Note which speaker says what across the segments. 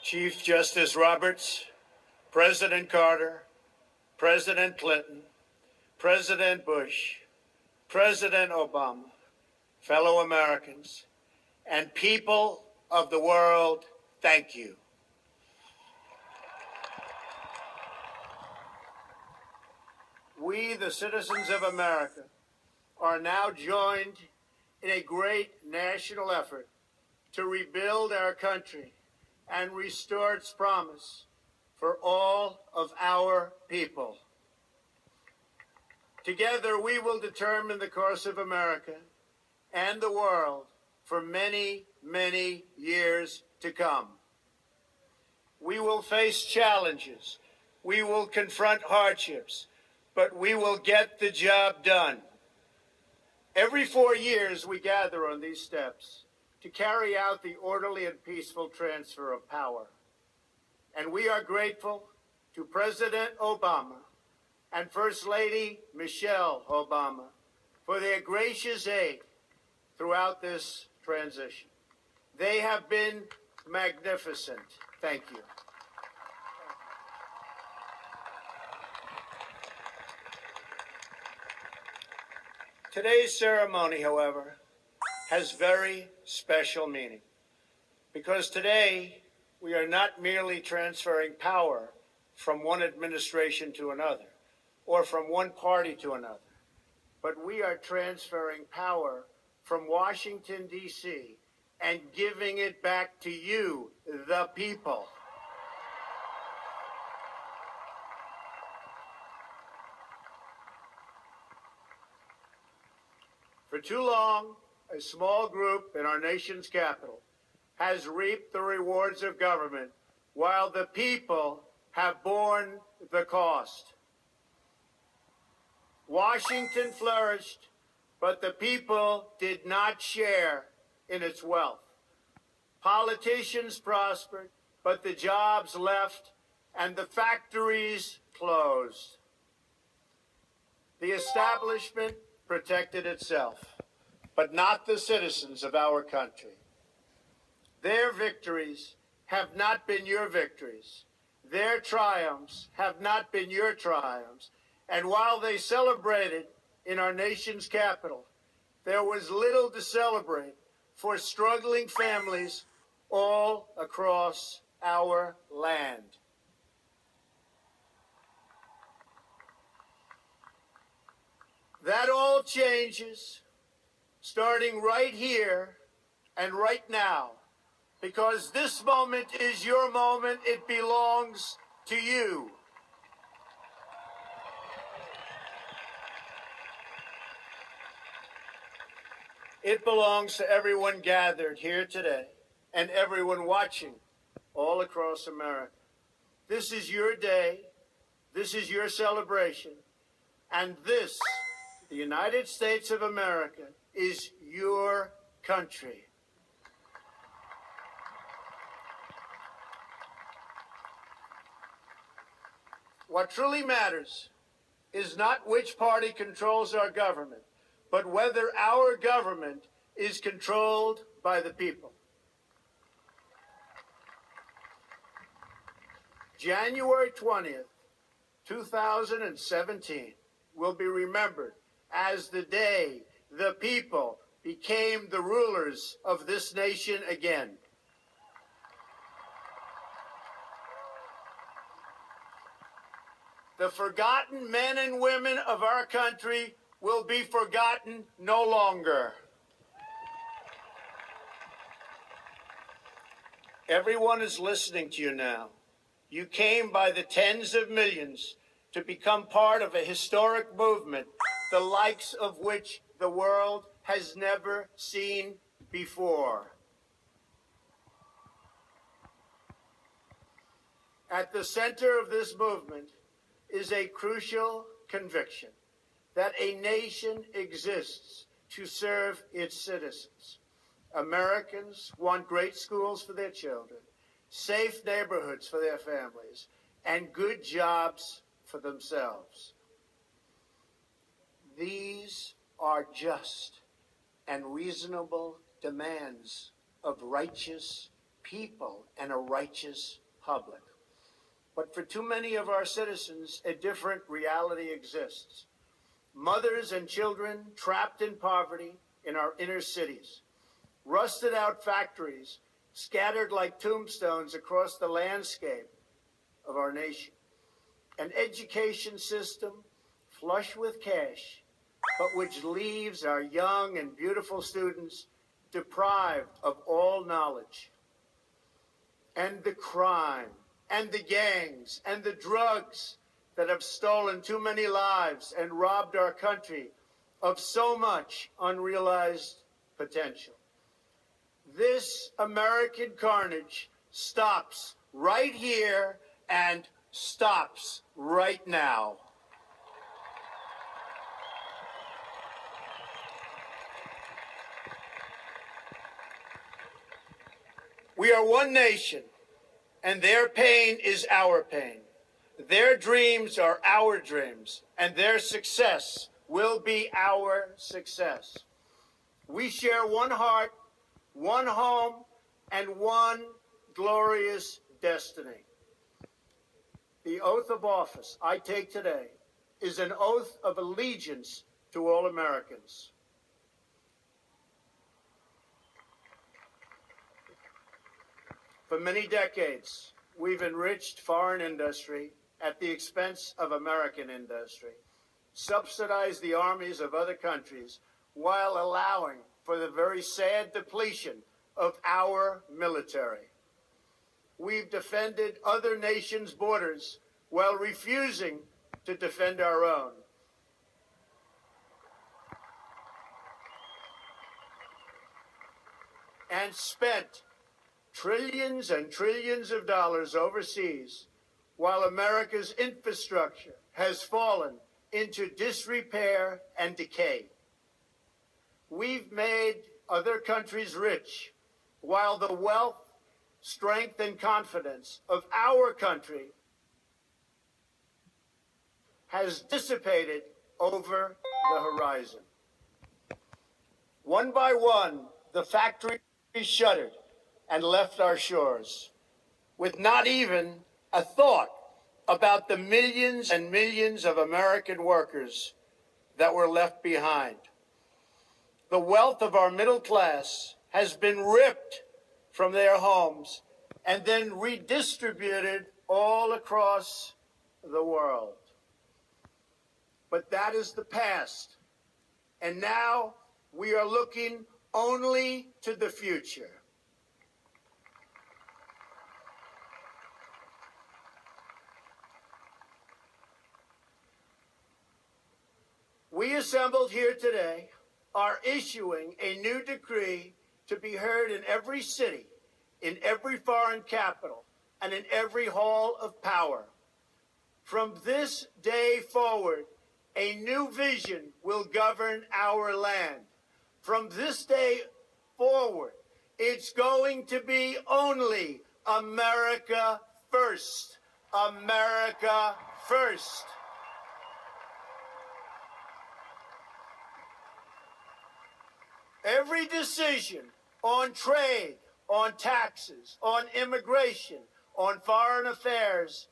Speaker 1: Chief Justice Roberts, President Carter, President Clinton, President Bush, President Obama, fellow Americans, and people of the world, thank you. We, the citizens of America, are now joined in a great national effort to rebuild our country and restore its promise for all of our people. Together, we will determine the course of America and the world for many, many years to come. We will face challenges. We will confront hardships, but we will get the job done. Every 4 years, we gather on these steps to carry out the orderly and peaceful transfer of power. And we are grateful to President Obama and First Lady Michelle Obama for their gracious aid throughout this transition. They have been magnificent. Thank you. Today's ceremony, however, has very special meaning because today we are not merely transferring power from one administration to another or from one party to another, but we are transferring power from Washington, D.C., and giving it back to you, the people. For too long, a small group in our nation's capital has reaped the rewards of government while the people have borne the cost. Washington flourished, but the people did not share in its wealth. Politicians prospered, but the jobs left and the factories closed. The establishment protected itself, but not the citizens of our country. Their victories have not been your victories. Their triumphs have not been your triumphs. And while they celebrated in our nation's capital, there was little to celebrate for struggling families all across our land. That all changes starting right here and right now, because this moment is your moment. It belongs to you. It belongs to everyone gathered here today and everyone watching all across America. This is your day. This is your celebration. And this, the United States of America, is your country. What truly matters is not which party controls our government, but whether our government is controlled by the people. January 20th, 2017 will be remembered as the day the people became the rulers of this nation again. The forgotten men and women of our country will be forgotten no longer. Everyone is listening to you now. You came by the tens of millions to become part of a historic movement, the likes of which the world has never seen before. At the center of this movement is a crucial conviction that a nation exists to serve its citizens. Americans want great schools for their children, safe neighborhoods for their families, and good jobs for themselves. These are just and reasonable demands of righteous people and a righteous public. But for too many of our citizens, a different reality exists. Mothers and children trapped in poverty in our inner cities, rusted out factories scattered like tombstones across the landscape of our nation, an education system flush with cash, but which leaves our young and beautiful students deprived of all knowledge. And the crime, and the gangs, and the drugs that have stolen too many lives and robbed our country of so much unrealized potential. This American carnage stops right here and stops right now. We are one nation, and their pain is our pain. Their dreams are our dreams, and their success will be our success. We share one heart, one home, and one glorious destiny. The oath of office I take today is an oath of allegiance to all Americans. For many decades, we've enriched foreign industry at the expense of American industry, subsidized the armies of other countries while allowing for the very sad depletion of our military. We've defended other nations' borders while refusing to defend our own. And spent trillions and trillions of dollars overseas while America's infrastructure has fallen into disrepair and decay. We've made other countries rich while the wealth, strength, and confidence of our country has dissipated over the horizon. One by one, the factories shuttered and left our shores, with not even a thought about the millions and millions of American workers that were left behind. The wealth of our middle class has been ripped from their homes and then redistributed all across the world. But that is the past, and now we are looking only to the future. We assembled here today are issuing a new decree to be heard in every city, in every foreign capital, and in every hall of power. From this day forward, a new vision will govern our land. From this day forward, it's going to be only America first. America first. Every decision on trade, on taxes, on immigration, on foreign affairs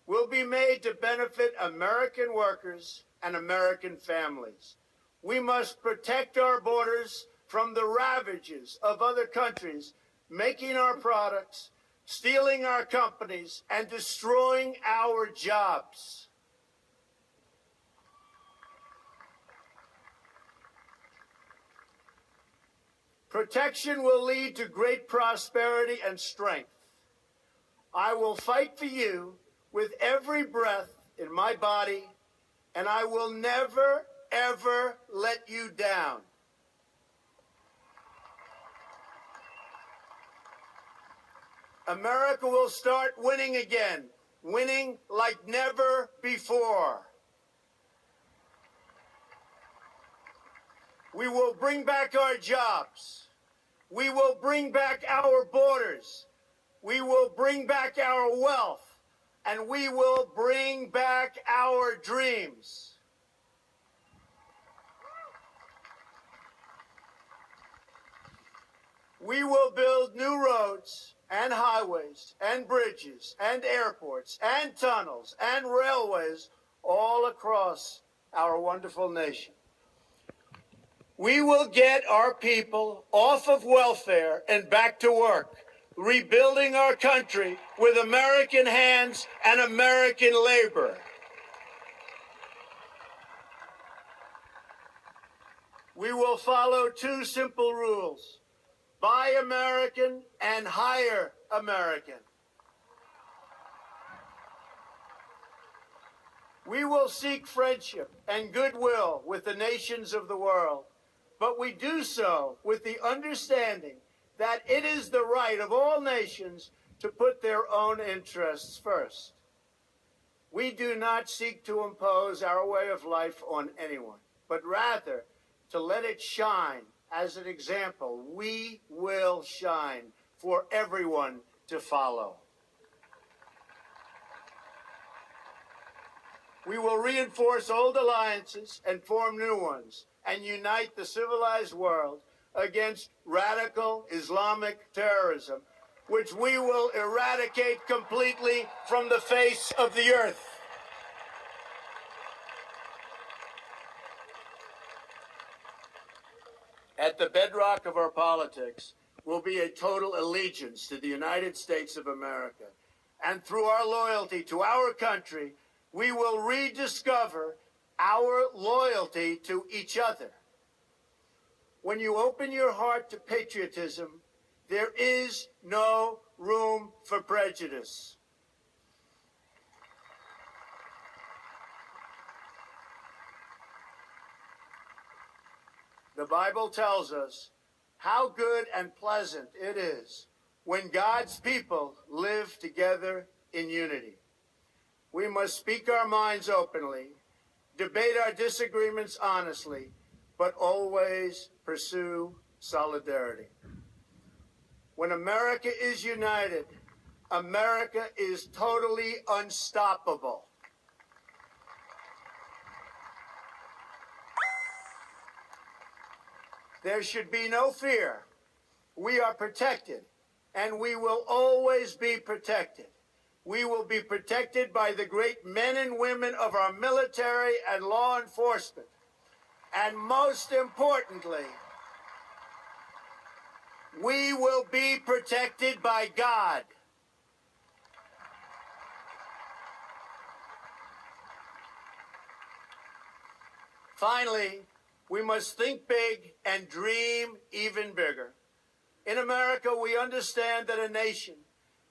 Speaker 1: will be made to benefit American workers and American families. We must protect our borders from the ravages of other countries, making our products, stealing our companies, and destroying our jobs. Protection will lead to great prosperity and strength. I will fight for you with every breath in my body, and I will never, ever let you down. America will start winning again, winning like never before. We will bring back our jobs. We will bring back our borders. We will bring back our wealth. And we will bring back our dreams. We will build new roads and highways and bridges and airports and tunnels and railways all across our wonderful nation. We will get our people off of welfare and back to work, rebuilding our country with American hands and American labor. We will follow two simple rules: buy American and hire American. We will seek friendship and goodwill with the nations of the world, but we do so with the understanding that it is the right of all nations to put their own interests first. We do not seek to impose our way of life on anyone, but rather to let it shine as an example. We will shine for everyone to follow. We will reinforce old alliances and form new ones and unite the civilized world against radical Islamic terrorism, which we will eradicate completely from the face of the earth. At the bedrock of our politics will be a total allegiance to the United States of America. And through our loyalty to our country, we will rediscover our loyalty to each other. When you open your heart to patriotism, there is no room for prejudice. The Bible tells us how good and pleasant it is when God's people live together in unity. We must speak our minds openly, debate our disagreements honestly, but always pursue solidarity. When America is united, America is totally unstoppable. There should be no fear. We are protected, and we will always be protected. We will be protected by the great men and women of our military and law enforcement. And most importantly, we will be protected by God. Finally, we must think big and dream even bigger. In America, we understand that a nation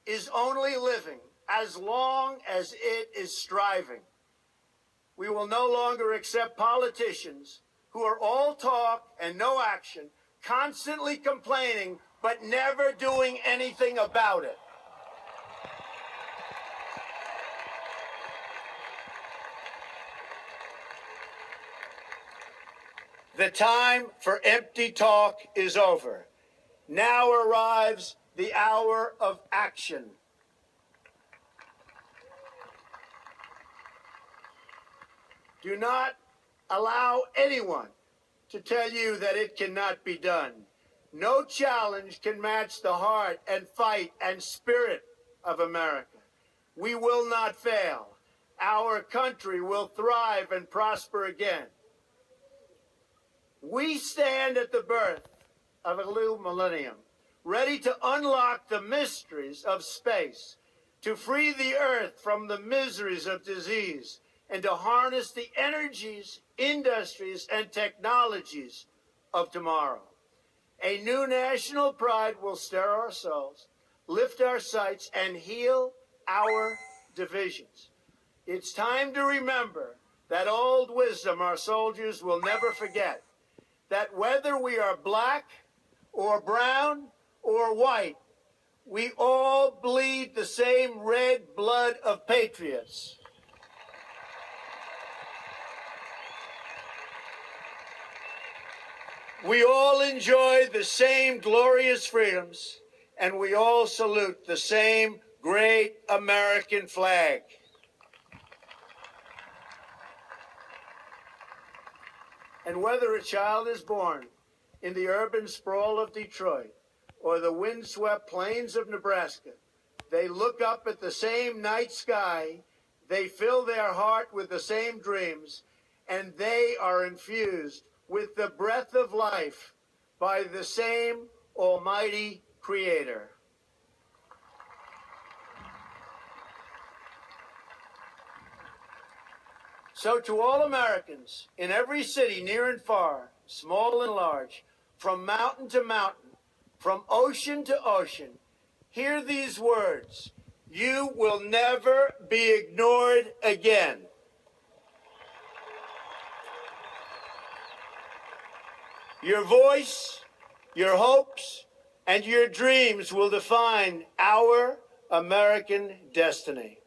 Speaker 1: is only living as long as it is striving. We will no longer accept politicians who are all talk and no action, constantly complaining, but never doing anything about it. The time for empty talk is over. Now arrives the hour of action. Do not allow anyone to tell you that it cannot be done. No challenge can match the heart and fight and spirit of America. We will not fail. Our country will thrive and prosper again. We stand at the birth of a new millennium, ready to unlock the mysteries of space, to free the earth from the miseries of disease, and to harness the energies, industries, and technologies of tomorrow. A new national pride will stir our souls, lift our sights, and heal our divisions. It's time to remember that old wisdom our soldiers will never forget, that whether we are black or brown or white, we all bleed the same red blood of patriots. We all enjoy the same glorious freedoms, and we all salute the same great American flag. And whether a child is born in the urban sprawl of Detroit or the windswept plains of Nebraska. They look up at the same night sky, they fill their heart with the same dreams, and they are infused with the breath of life by the same Almighty Creator. So to all Americans in every city, near and far, small and large, from mountain to mountain, from ocean to ocean, hear these words: you will never be ignored again. Your voice, your hopes, and your dreams will define our American destiny.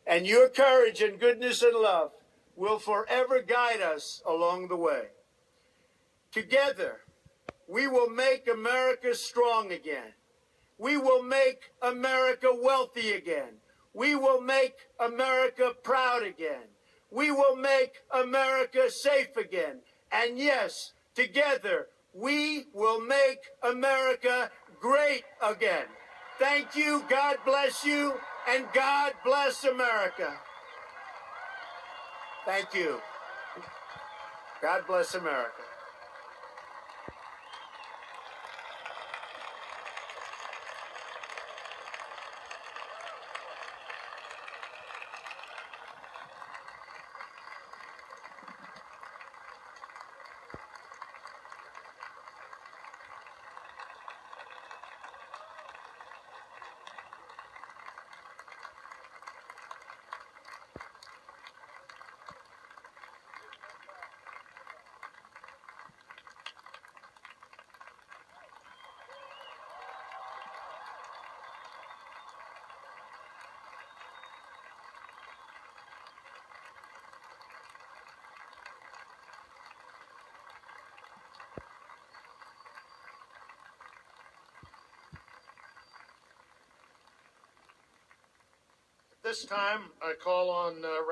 Speaker 1: And your courage and goodness and love will forever guide us along the way. Together, we will make America strong again. We will make America wealthy again. We will make America proud again. We will make America safe again. And yes, together, we will make America great again. Thank you, God bless you, and God bless America. Thank you. God bless America.
Speaker 2: This time, I call on